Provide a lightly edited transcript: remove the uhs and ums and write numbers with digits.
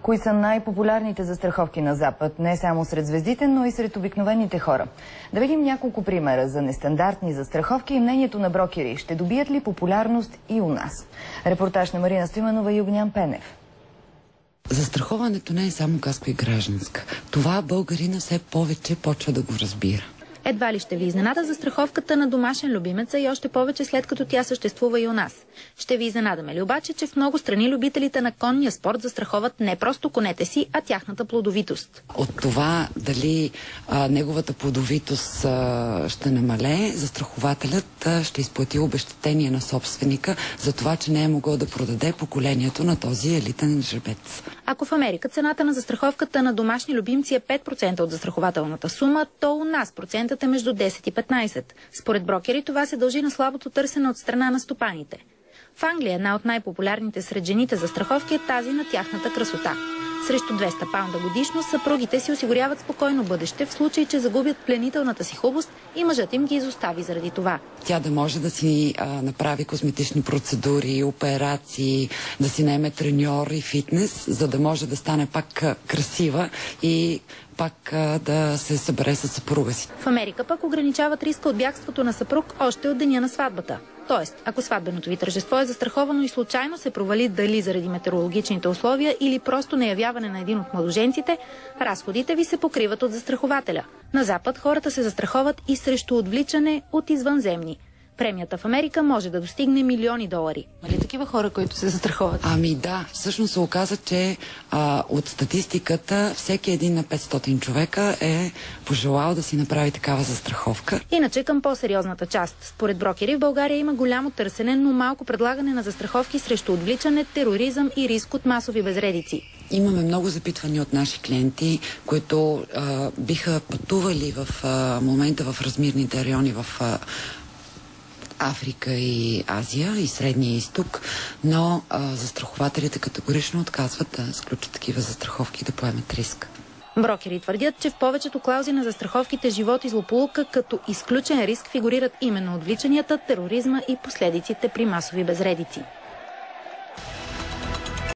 Кои са най-популярните застраховки на Запад, не само сред звездите, но и сред обикновените хора? Да видим няколко примера за нестандартни застраховки и мнението на брокери. Ще добият ли популярност и у нас? Репортаж на Марина Стоименова и Огнян Пенев. Застраховането не е само каско и гражданска. Това българина все повече почва да го разбира. Едва ли ще ви изненада застраховката на домашен любимец и още повече след като тя съществува и у нас. Ще ви изненадаме ли обаче, че в много страни любителите на конния спорт застраховат не просто конете си, а тяхната плодовитост? От това дали неговата плодовитост ще намалее, застрахователят ще изплати обезщетение на собственика за това, че не е могъл да продаде поколението на този елитен жребец. Ако в Америка цената на застраховката на домашни любимци е 5% от застрахователната сума, то у нас процентът е между 10 и 15. Според брокери това се дължи на слабото търсене от страна на стопаните. В Англия една от най-популярните сред жените застраховки е тази на тяхната красота. Срещу 200 паунда годишно съпругите си осигуряват спокойно бъдеще в случай, че загубят пленителната си хубост и мъжът им ги изостави заради това. Тя да може да си направи козметични процедури, операции, да си наеме треньор и фитнес, за да може да стане пак красива и пак да се събере с съпруга си. В Америка пък ограничават риска от бягството на съпруг още от деня на сватбата. Тоест, ако сватбеното ви тържество е застраховано и случайно се провали дали заради метеорологичните условия или просто неявяване на един от младоженците, разходите ви се покриват от застрахователя. На Запад хората се застраховат и срещу отвличане от извънземни. Премията в Америка може да достигне милиони долари. Нали такива хора, които се застраховат? Ами да, всъщност се оказа, че от статистиката всеки един на 500 човека е пожелал да си направи такава застраховка. Иначе към по-сериозната част. Според брокери в България има голямо търсене, но малко предлагане на застраховки срещу отвличане, тероризъм и риск от масови безредици. Имаме много запитвания от наши клиенти, които биха пътували в момента в размирните райони в Африка и Азия и Средния изток, но застрахователите категорично отказват да сключат такива застраховки и да поемат риск. Брокери твърдят, че в повечето клаузи на застраховките живот и злополука като изключен риск фигурират именно отвличанията, тероризма и последиците при масови безредици.